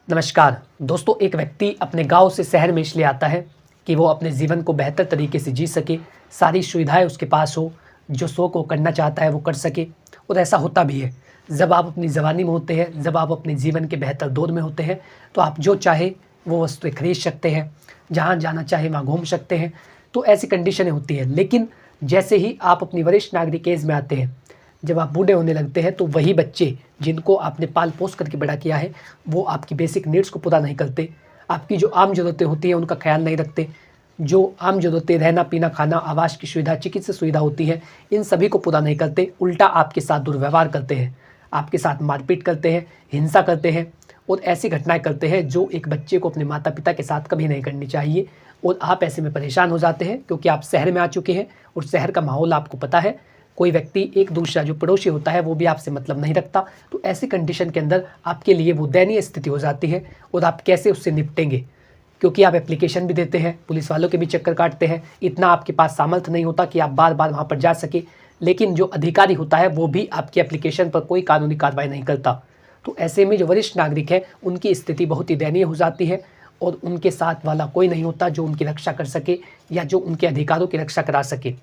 नमस्कार दोस्तों। एक व्यक्ति अपने गांव से शहर में इसलिए आता है कि वो अपने जीवन को बेहतर तरीके से जी सके, सारी सुविधाएं उसके पास हो, जो शौक वो करना चाहता है वो कर सके। और ऐसा होता भी है। जब आप अपनी जवानी में होते हैं, जब आप अपने जीवन के बेहतर दौर में होते हैं, तो आप जो चाहे वो वस्तुएं खरीद सकते हैं, जहाँ जाना चाहे वहाँ घूम सकते हैं। तो ऐसी कंडीशनें होती हैं। लेकिन जैसे ही आप अपनी वरिष्ठ नागरिक एज में आते हैं, जब आप बूढ़े होने लगते हैं, तो वही बच्चे जिनको आपने पाल पोस करके बड़ा किया है वो आपकी बेसिक नीड्स को पूरा नहीं करते। आपकी जो आम ज़रूरतें होती हैं उनका ख्याल नहीं रखते। जो आम ज़रूरतें रहना पीना खाना आवास की सुविधा चिकित्सा सुविधा होती है, इन सभी को पूरा नहीं करते। उल्टा आपके साथ दुर्व्यवहार करते हैं, आपके साथ मारपीट करते हैं, हिंसा करते हैं और ऐसी घटनाएं करते हैं जो एक बच्चे को अपने माता पिता के साथ कभी नहीं करनी चाहिए। और आप ऐसे में परेशान हो जाते हैं क्योंकि आप शहर में आ चुके हैं और शहर का माहौल आपको पता है। कोई व्यक्ति एक दूसरा जो पड़ोसी होता है वो भी आपसे मतलब नहीं रखता। तो ऐसी कंडीशन के अंदर आपके लिए वो दयनीय स्थिति हो जाती है और आप कैसे उससे निपटेंगे, क्योंकि आप एप्लीकेशन भी देते हैं, पुलिस वालों के भी चक्कर काटते हैं। इतना आपके पास सामर्थ्य नहीं होता कि आप बार बार वहाँ पर जा सके। लेकिन जो अधिकारी होता है वो भी आपकी एप्लीकेशन पर कोई कानूनी कार्रवाई नहीं करता। तो ऐसे में जो वरिष्ठ नागरिक है उनकी स्थिति बहुत ही दयनीय हो जाती है और उनके साथ वाला कोई नहीं होता जो उनकी रक्षा कर सके या जो उनके अधिकारों की रक्षा करा सके।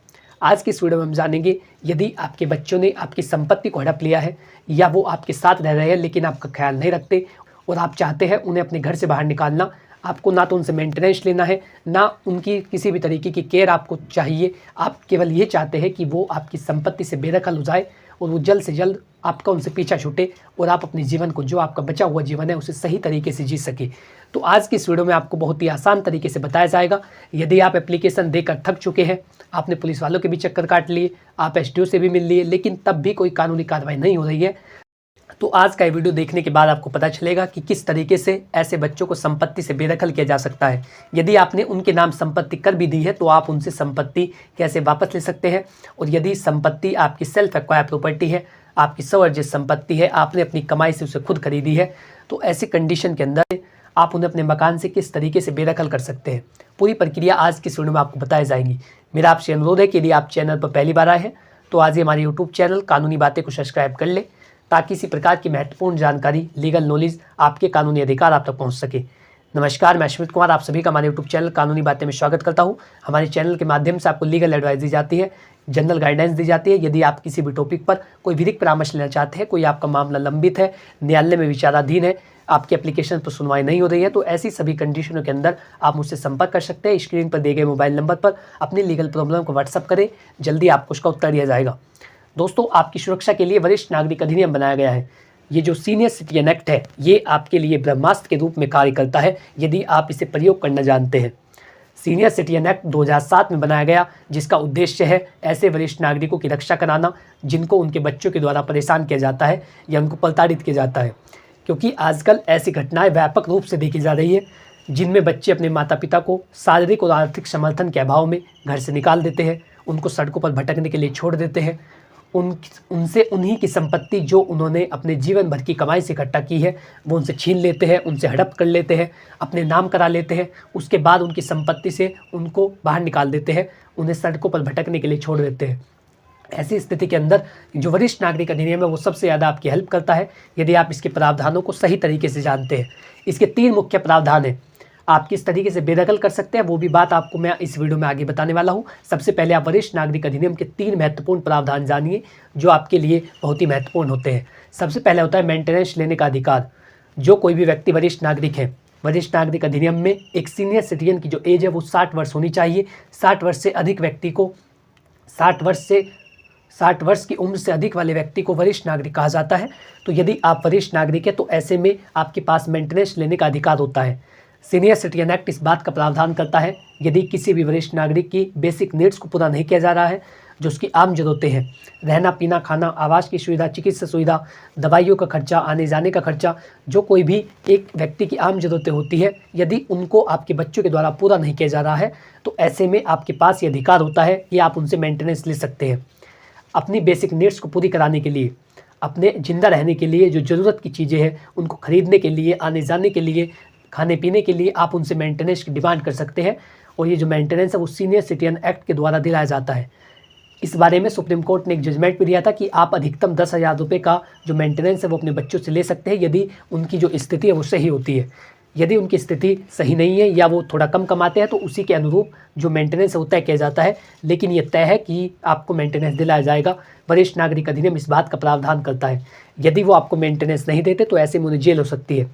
आज की इस वीडियो में हम जानेंगे, यदि आपके बच्चों ने आपकी संपत्ति को हड़प लिया है या वो आपके साथ रह रहे हैं लेकिन आपका ख्याल नहीं रखते और आप चाहते हैं उन्हें अपने घर से बाहर निकालना, आपको ना तो उनसे मेंटेनेंस लेना है, ना उनकी किसी भी तरीके की केयर आपको चाहिए। आप केवल ये चाहते हैं कि वो आपकी संपत्ति से बेदखल हो जाए और वो जल्द से जल्द आपका उनसे पीछा छूटे और आप अपने जीवन को, जो आपका बचा हुआ जीवन है, उसे सही तरीके से जी सके। तो आज की इस वीडियो में आपको बहुत ही आसान तरीके से बताया जाएगा। यदि आप एप्लीकेशन देकर थक चुके हैं, आपने पुलिस वालों के भी चक्कर काट लिए, आप एसडीओ से भी मिल लिए, लेकिन तब भी कोई कानूनी कार्रवाई नहीं हो रही है, तो आज का ये वीडियो देखने के बाद आपको पता चलेगा कि किस तरीके से ऐसे बच्चों को संपत्ति से बेदखल किया जा सकता है। यदि आपने उनके नाम संपत्ति कर भी दी है तो आप उनसे संपत्ति कैसे वापस ले सकते हैं। और यदि संपत्ति आपकी सेल्फ एक्वायर प्रॉपर्टी है, आपकी स्वअर्जित संपत्ति है, आपने अपनी कमाई से उसे खुद खरीदी है, तो ऐसी कंडीशन के अंदर आप उन्हें अपने मकान से किस तरीके से बेदखल कर सकते हैं। पूरी प्रक्रिया आज की इस वीडियो में आपको बताई जाएगी। मेरा आपसे अनुरोध है कि यदि आप चैनल पर पहली बार आए हैं तो आज ही हमारे यूट्यूब चैनल कानूनी बातें को सब्सक्राइब कर ले, ताकि इसी प्रकार की महत्वपूर्ण जानकारी, लीगल नॉलेज, आपके कानूनी अधिकार आप तक पहुंच सके। नमस्कार, मैं अश्वित कुमार आप सभी का हमारे यूट्यूब चैनल कानूनी बातें में स्वागत करता हूं। हमारे चैनल के माध्यम से आपको लीगल एडवाइस दी जाती है, जनरल गाइडेंस दी जाती है। यदि आप किसी भी टॉपिक पर कोई विधिक परामर्श लेना चाहते हैं, कोई आपका मामला लंबित है, न्यायालय में विचाराधीन है, आपकी एप्लीकेशन पर सुनवाई नहीं हो रही है, तो ऐसी सभी कंडीशनों के अंदर आप मुझसे संपर्क कर सकते हैं। स्क्रीन पर दिए गए मोबाइल नंबर पर अपनी लीगल प्रॉब्लम को व्हाट्सअप करें, जल्दी आपको उसका उत्तर दिया जाएगा। दोस्तों, आपकी सुरक्षा के लिए वरिष्ठ नागरिक अधिनियम बनाया गया है। ये जो सीनियर सिटीजन एक्ट है, ये आपके लिए ब्रह्मास्त्र के रूप में कार्य करता है यदि आप इसे प्रयोग करना जानते हैं। सीनियर सिटीजन एक्ट 2007 में बनाया गया, जिसका उद्देश्य है ऐसे वरिष्ठ नागरिकों की रक्षा कराना जिनको उनके बच्चों के द्वारा परेशान किया जाता है या उनको प्रताड़ित किया जाता है। क्योंकि आजकल ऐसी घटनाएं व्यापक रूप से देखी जा रही है जिनमें बच्चे अपने माता पिता को शारीरिक और आर्थिक समर्थन के अभाव में घर से निकाल देते हैं, उनको सड़कों पर भटकने के लिए छोड़ देते हैं। उनसे उन्हीं की संपत्ति जो उन्होंने अपने जीवन भर की कमाई से इकट्ठा की है वो उनसे छीन लेते हैं, उनसे हड़प कर लेते हैं, अपने नाम करा लेते हैं। उसके बाद उनकी संपत्ति से उनको बाहर निकाल देते हैं, उन्हें सड़कों पर भटकने के लिए छोड़ देते हैं। ऐसी स्थिति के अंदर जो वरिष्ठ नागरिक अधिनियम है वो सबसे ज़्यादा आपकी हेल्प करता है यदि आप इसके प्रावधानों को सही तरीके से जानते हैं। इसके 3 मुख्य प्रावधान हैं। आप किस तरीके से बेदखल कर सकते हैं वो भी बात आपको मैं इस वीडियो में आगे बताने वाला हूं। सबसे पहले आप वरिष्ठ नागरिक अधिनियम के 3 महत्वपूर्ण प्रावधान जानिए जो आपके लिए बहुत ही महत्वपूर्ण होते हैं। सबसे पहले होता है मेंटेनेंस लेने का अधिकार। जो कोई भी व्यक्ति वरिष्ठ नागरिक है, वरिष्ठ नागरिक अधिनियम में एक सीनियर सिटीजन की जो एज है वो 60 वर्ष होनी चाहिए। 60 वर्ष से अधिक व्यक्ति को 60 वर्ष की उम्र से अधिक वाले व्यक्ति को वरिष्ठ नागरिक कहा जाता है। तो यदि आप वरिष्ठ नागरिक है तो ऐसे में आपके पास मेंटेनेंस लेने का अधिकार होता है। सीनियर सिटीजन एक्ट इस बात का प्रावधान करता है, यदि किसी भी वरिष्ठ नागरिक की बेसिक नीड्स को पूरा नहीं किया जा रहा है, जो उसकी आम ज़रूरतें हैं, रहना पीना खाना आवास की सुविधा चिकित्सा सुविधा दवाइयों का खर्चा आने जाने का खर्चा, जो कोई भी एक व्यक्ति की आम ज़रूरतें होती है, यदि उनको आपके बच्चों के द्वारा पूरा नहीं किया जा रहा है तो ऐसे में आपके पास ये अधिकार होता है कि आप उनसे मेंटेनेंस ले सकते हैं। अपनी बेसिक नीड्स को पूरी कराने के लिए, अपने जिंदा रहने के लिए जो ज़रूरत की चीज़ें हैं उनको खरीदने के लिए, आने जाने के लिए, खाने पीने के लिए आप उनसे मेंटेनेंस की डिमांड कर सकते हैं। और ये जो मेंटेनेंस है वो सीनियर सिटीजन एक्ट के द्वारा दिलाया जाता है। इस बारे में सुप्रीम कोर्ट ने एक जजमेंट भी दिया था कि आप अधिकतम 10,000 रुपये का जो मेंटेनेंस है वो अपने बच्चों से ले सकते हैं यदि उनकी जो स्थिति है वो सही होती है। यदि उनकी स्थिति सही नहीं है या वो थोड़ा कम कमाते हैं तो उसी के अनुरूप जो मेंटेनेंस है वो तय किया जाता है, लेकिन ये तय है कि आपको मेंटेनेंस दिलाया जाएगा। वरिष्ठ नागरिक अधिनियम इस बात का प्रावधान करता है। यदि वो आपको मेंटेनेंस नहीं देते तो ऐसे में उन्हें जेल हो सकती है।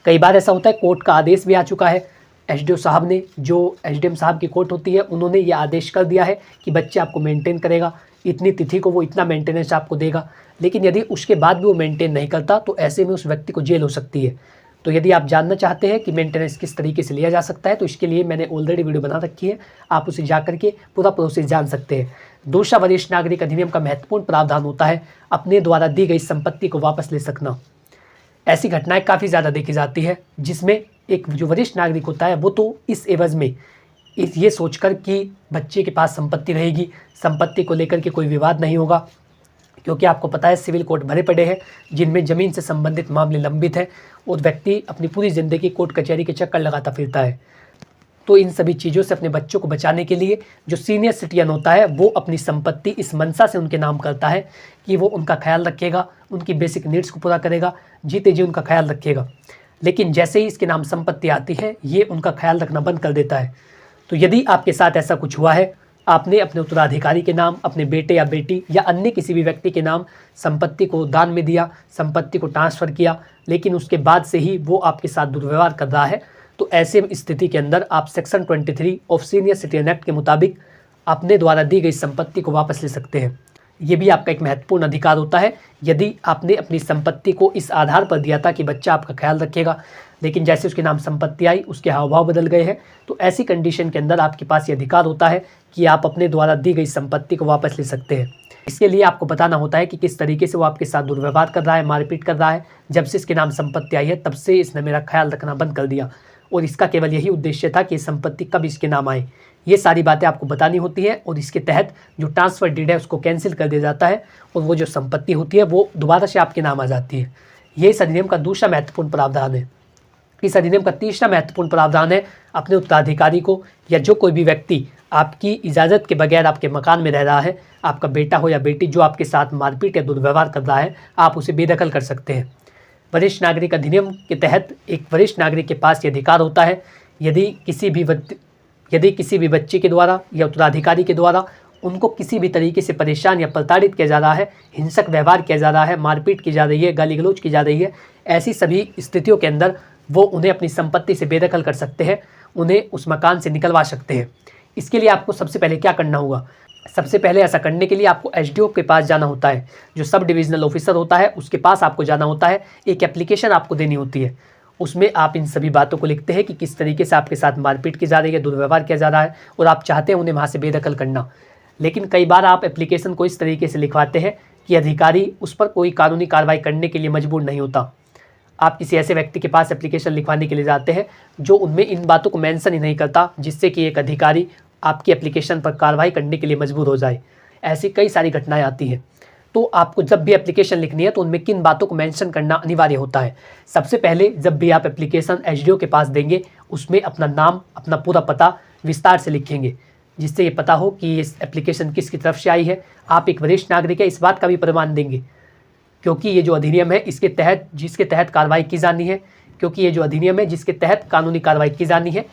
कई बार ऐसा होता है, कोर्ट का आदेश भी आ चुका है। एसडीओ साहब ने, जो एसडीएम साहब की कोर्ट होती है, उन्होंने ये आदेश कर दिया है कि बच्चे आपको मेंटेन करेगा, इतनी तिथि को वो इतना मेंटेनेंस आपको देगा। लेकिन यदि उसके बाद भी वो मेंटेन नहीं करता तो ऐसे में उस व्यक्ति को जेल हो सकती है। तो यदि आप जानना चाहते हैं कि मेंटेनेंस किस तरीके से लिया जा सकता है तो इसके लिए मैंने ऑलरेडी वीडियो बना रखी है, आप उसे जा करके पूरा प्रोसेस जान सकते हैं। दूसरा वरिष्ठ नागरिक अधिनियम का महत्वपूर्ण प्रावधान होता है अपने द्वारा दी गई संपत्ति को वापस ले सकना। ऐसी घटनाएं काफ़ी ज़्यादा देखी जाती है जिसमें एक जो वरिष्ठ नागरिक होता है वो तो इस एवज में ये सोचकर कि बच्चे के पास संपत्ति रहेगी, संपत्ति को लेकर के कोई विवाद नहीं होगा, क्योंकि आपको पता है सिविल कोर्ट भरे पड़े हैं जिनमें ज़मीन से संबंधित मामले लंबित हैं और व्यक्ति अपनी पूरी ज़िंदगी कोर्ट कचहरी के चक्कर लगाता फिरता है। तो इन सभी चीज़ों से अपने बच्चों को बचाने के लिए जो सीनियर सिटीजन होता है वो अपनी संपत्ति इस मंशा से उनके नाम करता है कि वो उनका ख्याल रखेगा, उनकी बेसिक नीड्स को पूरा करेगा, जीते जी उनका ख्याल रखेगा। लेकिन जैसे ही इसके नाम संपत्ति आती है ये उनका ख्याल रखना बंद कर देता है। तो यदि आपके साथ ऐसा कुछ हुआ है, आपने अपने उत्तराधिकारी के नाम, अपने बेटे या बेटी या अन्य किसी भी व्यक्ति के नाम संपत्ति को दान में दिया, संपत्ति को ट्रांसफ़र किया, लेकिन उसके बाद से ही वो आपके साथ दुर्व्यवहार कर रहा है, तो ऐसे स्थिति के अंदर आप section 23 of senior citizen act के मुताबिक अपने द्वारा दी गई संपत्ति को वापस ले सकते हैं। ये भी आपका एक महत्वपूर्ण अधिकार होता है। यदि आपने अपनी संपत्ति को इस आधार पर दिया था कि बच्चा आपका ख्याल रखेगा, लेकिन जैसे उसके नाम संपत्ति आई उसके हाव भाव बदल गए हैं, तो ऐसी कंडीशन के अंदर आपके पास ये अधिकार होता है कि आप अपने द्वारा दी गई संपत्ति को वापस ले सकते हैं। इसके लिए आपको बताना होता है कि किस तरीके से वो आपके साथ दुर्व्यवहार कर रहा है, मारपीट कर रहा है। जब से इसके नाम संपत्ति आई है तब से इसने मेरा ख्याल रखना बंद कर दिया और इसका केवल यही उद्देश्य था कि संपत्ति कब इसके नाम आए। ये सारी बातें आपको बतानी होती है और इसके तहत जो ट्रांसफ़र डीड है उसको कैंसिल कर दिया जाता है और वो जो संपत्ति होती है वो दोबारा से आपके नाम आ जाती है। ये इस अधिनियम का दूसरा महत्वपूर्ण प्रावधान है। इस अधिनियम का तीसरा महत्वपूर्ण प्रावधान है अपने उत्तराधिकारी को या जो कोई भी व्यक्ति आपकी इजाज़त के बगैर आपके मकान में रह रहा है, आपका बेटा हो या बेटी, जो आपके साथ मारपीट या दुर्व्यवहार कर रहा है, आप उसे बेदखल कर सकते हैं। वरिष्ठ नागरिक अधिनियम के तहत एक वरिष्ठ नागरिक के पास ये अधिकार होता है यदि किसी भी बच्चे के द्वारा या उत्तराधिकारी के द्वारा उनको किसी भी तरीके से परेशान या प्रताड़ित किया जा रहा है, हिंसक व्यवहार किया जा रहा है, मारपीट की जा रही है, गाली गलौज की जा रही है, ऐसी सभी स्थितियों के अंदर वो उन्हें अपनी संपत्ति से बेदखल कर सकते हैं, उन्हें उस मकान से निकलवा सकते हैं। इसके लिए आपको सबसे पहले क्या करना होगा? सबसे पहले ऐसा करने के लिए आपको एसडीओ के पास जाना होता है, जो सब डिविजनल ऑफिसर होता है उसके पास आपको जाना होता है। एक एप्लीकेशन आपको देनी होती है, उसमें आप इन सभी बातों को लिखते हैं कि किस तरीके से आपके साथ मारपीट की जा रही है, दुर्व्यवहार किया जा रहा है और आप चाहते हैं उन्हें वहाँ से बेदखल करना। लेकिन कई बार आप एप्लीकेशन को इस तरीके से लिखवाते हैं कि अधिकारी उस पर कोई कानूनी कार्रवाई करने के लिए मजबूर नहीं होता। आप किसी ऐसे व्यक्ति के पास एप्लीकेशन लिखवाने के लिए जाते हैं जो उनमें इन बातों को मेंशन ही नहीं करता, जिससे कि एक अधिकारी आपकी एप्लीकेशन पर कार्रवाई करने के लिए मजबूर हो जाए। ऐसी कई सारी घटनाएं आती हैं। तो आपको जब भी एप्लीकेशन लिखनी है तो उनमें किन बातों को मेंशन करना अनिवार्य होता है। सबसे पहले जब भी आप एप्लीकेशन एसडीओ के पास देंगे उसमें अपना नाम, अपना पूरा पता विस्तार से लिखेंगे, जिससे ये पता हो कि ये एप्लीकेशन किसकी तरफ से आई है। आप एक वरिष्ठ नागरिक है इस बात का भी प्रमाण देंगे, क्योंकि ये जो अधिनियम है जिसके तहत कार्रवाई की जानी है, क्योंकि ये जो अधिनियम है जिसके तहत कानूनी कार्रवाई की जानी है,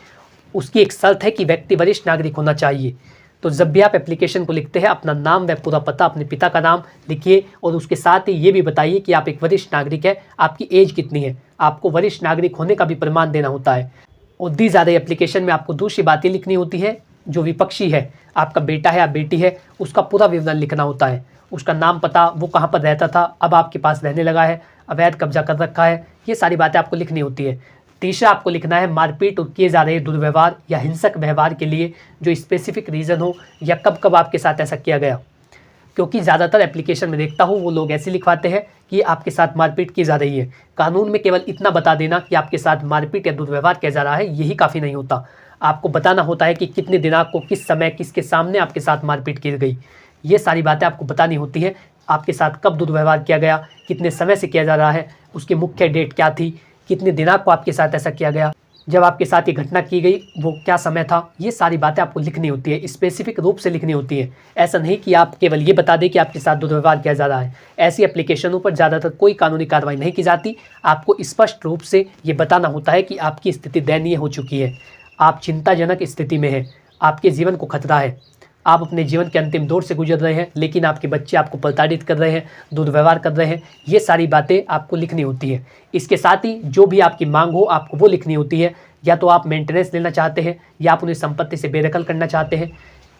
उसकी एक शर्त है कि व्यक्ति वरिष्ठ नागरिक होना चाहिए। तो जब भी आप एप्लीकेशन को लिखते हैं अपना नाम व पूरा पता, अपने पिता का नाम लिखिए और उसके साथ ही ये भी बताइए कि आप एक वरिष्ठ नागरिक है, आपकी एज कितनी है। आपको वरिष्ठ नागरिक होने का भी प्रमाण देना होता है। और दी जा रही एप्लीकेशन में आपको दूसरी बातें लिखनी होती है। जो विपक्षी है, आपका बेटा है या बेटी है, उसका पूरा विवरण लिखना होता है। उसका नाम, पता, वो कहाँ पर रहता था, अब आपके पास रहने लगा है, अवैध कब्जा कर रखा है, ये सारी बातें आपको लिखनी होती है। तीसरा आपको लिखना है मारपीट और किए जा रहे दुर्व्यवहार या हिंसक व्यवहार के लिए जो स्पेसिफिक रीज़न हो या कब कब आपके साथ ऐसा किया गया। क्योंकि ज़्यादातर एप्लीकेशन में देखता हूँ वो लोग ऐसे लिखवाते हैं कि आपके साथ मारपीट की जा रही है। कानून में केवल इतना बता देना कि आपके साथ मारपीट या दुर्व्यवहार किया जा रहा है, यही काफ़ी नहीं होता। आपको बताना होता है कि कितने दिनांक को, किस समय, किसके सामने आपके साथ मारपीट की गई। ये सारी बातें आपको बतानी होती है। आपके साथ कब दुर्व्यवहार किया गया, कितने समय से किया जा रहा है, उसकी मुख्य डेट क्या थी, कितने दिनांक को आपके साथ ऐसा किया गया। जब आपके साथ ये घटना की गई वो क्या समय था, ये सारी बातें आपको लिखनी होती है, स्पेसिफिक रूप से लिखनी होती है। ऐसा नहीं कि आप केवल ये बता दें कि आपके साथ दुर्व्यवहार किया जा रहा है। ऐसी एप्लीकेशनों पर ज़्यादातर कोई कानूनी कार्रवाई नहीं की जाती। आपको स्पष्ट रूप से ये बताना होता है कि आपकी स्थिति दयनीय हो चुकी है, आप चिंताजनक स्थिति में हैं, आपके जीवन को खतरा है, आप अपने जीवन के अंतिम दौर से गुजर रहे हैं, लेकिन आपके बच्चे आपको प्रताड़ित कर रहे हैं, दुर्व्यवहार कर रहे हैं। ये सारी बातें आपको लिखनी होती है। इसके साथ ही जो भी आपकी मांग हो आपको वो लिखनी होती है। या तो आप मेंटेनेंस लेना चाहते हैं या आप उन्हें संपत्ति से बेदखल करना चाहते हैं।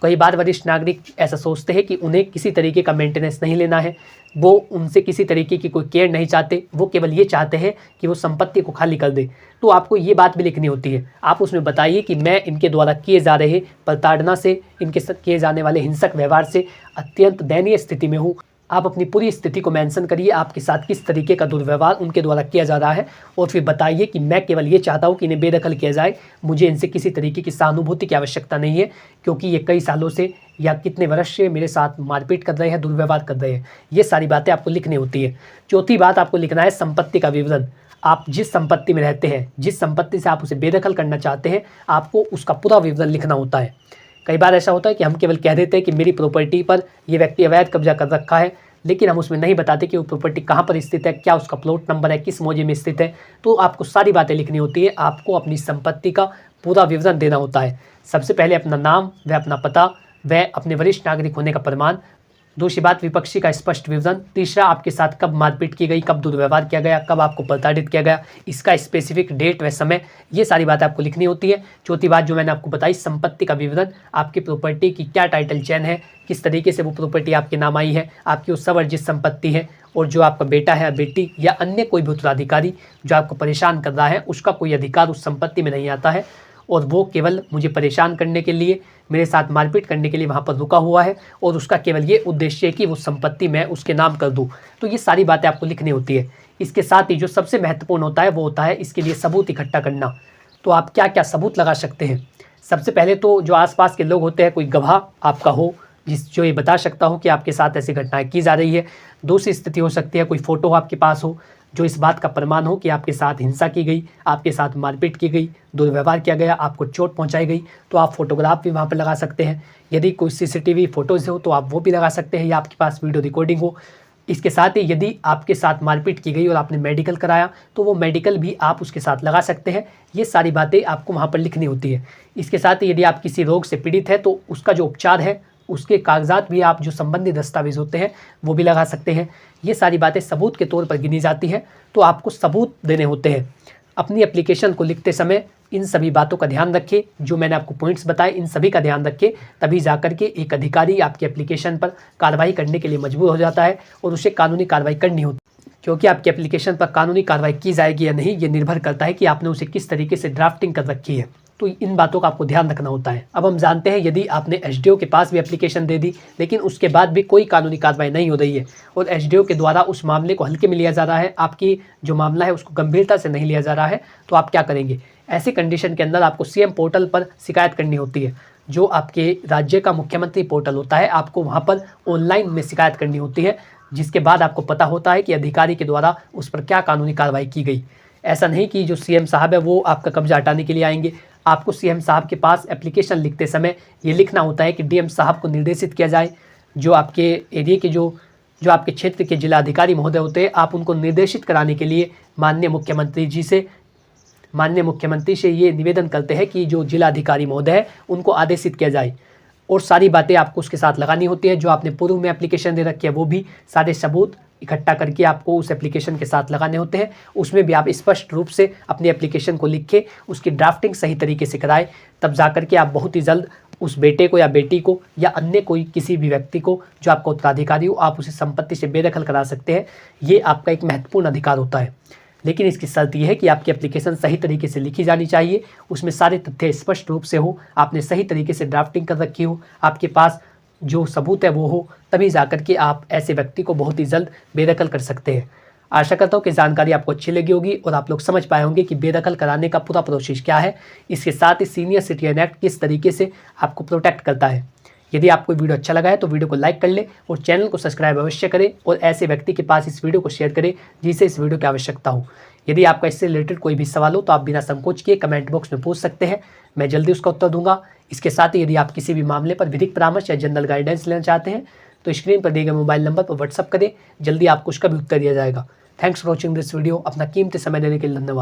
कई बार वरिष्ठ नागरिक ऐसा सोचते हैं कि उन्हें किसी तरीके का मेंटेनेंस नहीं लेना है, वो उनसे किसी तरीके की कोई केयर नहीं चाहते, वो केवल ये चाहते हैं कि वो संपत्ति को खाली कर दे। तो आपको ये बात भी लिखनी होती है। आप उसमें बताइए कि मैं इनके द्वारा किए जा रहे प्रताड़ना से, इनके साथ किए जाने वाले हिंसक व्यवहार से अत्यंत दयनीय स्थिति में हूँ। आप अपनी पूरी स्थिति को मेंशन करिए, आपके साथ किस तरीके का दुर्व्यवहार उनके द्वारा किया जा रहा है, और फिर बताइए कि मैं केवल ये चाहता हूँ कि इन्हें बेदखल किया जाए, मुझे इनसे किसी तरीके की सहानुभूति की आवश्यकता नहीं है, क्योंकि ये कई सालों से या कितने वर्ष से मेरे साथ मारपीट कर रहे हैं, दुर्व्यवहार कर रहे हैं। ये सारी बातें आपको लिखनी होती है। चौथी बात आपको लिखना है संपत्ति का विवरण। आप जिस संपत्ति में रहते हैं, जिस संपत्ति से आप उसे बेदखल करना चाहते हैं, आपको उसका पूरा विवरण लिखना होता है। कई बार ऐसा होता है कि हम केवल कह देते हैं कि मेरी प्रॉपर्टी पर ये व्यक्ति अवैध कब्जा कर रखा है, लेकिन हम उसमें नहीं बताते कि वो प्रॉपर्टी कहाँ पर स्थित है, क्या उसका प्लॉट नंबर है, किस मौजे में स्थित है। तो आपको सारी बातें लिखनी होती है। आपको अपनी संपत्ति का पूरा विवरण देना होता है। सबसे पहले अपना नाम व अपना पता व अपने वरिष्ठ नागरिक होने का प्रमाण। दूसरी बात विपक्षी का स्पष्ट विवरण। तीसरा आपके साथ कब मारपीट की गई, कब दुर्व्यवहार किया गया, कब आपको प्रताड़ित किया गया, इसका स्पेसिफिक डेट व समय। ये सारी बातें आपको लिखनी होती है। चौथी बात जो मैंने आपको बताई, संपत्ति का विवरण। आपकी प्रॉपर्टी की क्या टाइटल चेन है, किस तरीके से वो प्रॉपर्टी आपके नाम आई है, आपकी उस अर्जित संपत्ति है, और जो आपका बेटा है, बेटी या अन्य कोई भी उत्तराधिकारी जो आपको परेशान कर रहा है, उसका कोई अधिकार उस संपत्ति में नहीं आता है, और वो केवल मुझे परेशान करने के लिए, मेरे साथ मारपीट करने के लिए वहाँ पर रुका हुआ है, और उसका केवल ये उद्देश्य है कि वो संपत्ति मैं उसके नाम कर दूँ। तो ये सारी बातें आपको लिखनी होती है। इसके साथ ही जो सबसे महत्वपूर्ण होता है वो होता है इसके लिए सबूत इकट्ठा करना। तो आप क्या क्या सबूत लगा सकते हैं? सबसे पहले तो जो आसपास के लोग होते हैं, कोई गवाह आपका हो जो ये बता सकता हो कि आपके साथ ऐसी घटनाएं की जा रही है। दूसरी स्थिति हो सकती है कोई फ़ोटो आपके पास हो जो इस बात का प्रमाण हो कि आपके साथ हिंसा की गई, आपके साथ मारपीट की गई, दुर्व्यवहार किया गया, आपको चोट पहुंचाई गई। तो आप फोटोग्राफ भी वहां पर लगा सकते हैं। यदि कोई सीसीटीवी फ़ोटोज़ हो तो आप वो भी लगा सकते हैं, या आपके पास वीडियो रिकॉर्डिंग हो। इसके साथ ही यदि आपके साथ मारपीट की गई और आपने मेडिकल कराया तो वो मेडिकल भी आप उसके साथ लगा सकते हैं। ये सारी बातें आपको वहाँ पर लिखनी होती है। इसके साथ ही यदि आप किसी रोग से पीड़ित है तो उसका जो उपचार है उसके कागजात भी आप, जो संबंधित दस्तावेज होते हैं, वो भी लगा सकते हैं। ये सारी बातें सबूत के तौर पर गिनी जाती हैं। तो आपको सबूत देने होते हैं। अपनी एप्लीकेशन को लिखते समय इन सभी बातों का ध्यान रखें, जो मैंने आपको पॉइंट्स बताए इन सभी का ध्यान रखें, तभी जाकर के एक अधिकारी आपकी एप्लीकेशन पर कार्रवाई करने के लिए मजबूर हो जाता है और उसे कानूनी कार्रवाई करनी होती है। क्योंकि आपकी एप्लीकेशन पर कानूनी कार्रवाई की जाएगी या नहीं, ये निर्भर करता है कि आपने उसे किस तरीके से ड्राफ्टिंग कर रखी है। तो इन बातों का आपको ध्यान रखना होता है। अब हम जानते हैं यदि आपने एसडीओ के पास भी एप्लीकेशन दे दी, लेकिन उसके बाद भी कोई कानूनी कार्रवाई नहीं हो रही है और एसडीओ के द्वारा उस मामले को हल्के में लिया जा रहा है, आपकी जो मामला है उसको गंभीरता से नहीं लिया जा रहा है, तो आप क्या करेंगे? ऐसी कंडीशन के अंदर आपको सीएम पोर्टल पर शिकायत करनी होती है। जो आपके राज्य का मुख्यमंत्री पोर्टल होता है, आपको वहाँ पर ऑनलाइन में शिकायत करनी होती है, जिसके बाद आपको पता होता है कि अधिकारी के द्वारा उस पर क्या कानूनी कार्रवाई की गई। ऐसा नहीं कि जो सीएम साहब है वो आपका कब्जा हटाने के लिए आएंगे। आपको सीएम साहब के पास एप्लीकेशन लिखते समय ये लिखना होता है कि डीएम साहब को निर्देशित किया जाए, जो आपके एरिया के जो आपके क्षेत्र के जिलाधिकारी महोदय होते हैं, आप उनको निर्देशित कराने के लिए माननीय मुख्यमंत्री से ये निवेदन करते हैं कि जो जिलाधिकारी महोदय है उनको आदेशित किया जाए। और सारी बातें आपको उसके साथ लगानी होती है। जो आपने पूर्व में एप्लीकेशन दे रखी है वो भी सारे सबूत इकट्ठा करके आपको उस एप्लीकेशन के साथ लगाने होते हैं। उसमें भी आप स्पष्ट रूप से अपनी एप्लीकेशन को लिख के उसकी ड्राफ्टिंग सही तरीके से कराएं, तब जाकर के आप बहुत ही जल्द उस बेटे को या बेटी को या अन्य कोई किसी भी व्यक्ति को जो आपका उत्तराधिकारी हो, आप उसे संपत्ति से बेदखल करा सकते हैं। ये आपका एक महत्वपूर्ण अधिकार होता है। लेकिन इसकी शर्त यह है कि आपकी एप्लीकेशन सही तरीके से लिखी जानी चाहिए, उसमें सारे तथ्य स्पष्ट रूप से हो, आपने सही तरीके से ड्राफ्टिंग कर रखी हो, आपके पास जो सबूत है वो हो, तभी जाकर के आप ऐसे व्यक्ति को बहुत ही जल्द बेदखल कर सकते हैं। आशा करता हूँ कि जानकारी आपको अच्छी लगी होगी और आप लोग समझ पाए होंगे कि बेदखल कराने का पूरा प्रोसेस क्या है। इसके साथ ही सीनियर सिटीजन एक्ट किस तरीके से आपको प्रोटेक्ट करता है। यदि आपको वीडियो अच्छा लगा है तो वीडियो को लाइक कर लें और चैनल को सब्सक्राइब अवश्य करें और ऐसे व्यक्ति के पास इस वीडियो को शेयर करें जिसे इस वीडियो की आवश्यकता हो। यदि आपका इससे रिलेटेड कोई भी सवाल हो तो आप बिना संकोच किए कमेंट बॉक्स में पूछ सकते हैं, मैं जल्दी उसका उत्तर दूंगा। इसके साथ ही यदि आप किसी भी मामले पर विधिक परामर्श या जनरल गाइडेंस लेना चाहते हैं तो स्क्रीन पर दिए गए मोबाइल नंबर पर व्हाट्सअप करें, जल्दी आपको उसका भी उत्तर दिया जाएगा। Thanks for watching this video. अपना कीमती समय देने के लिए धन्यवाद।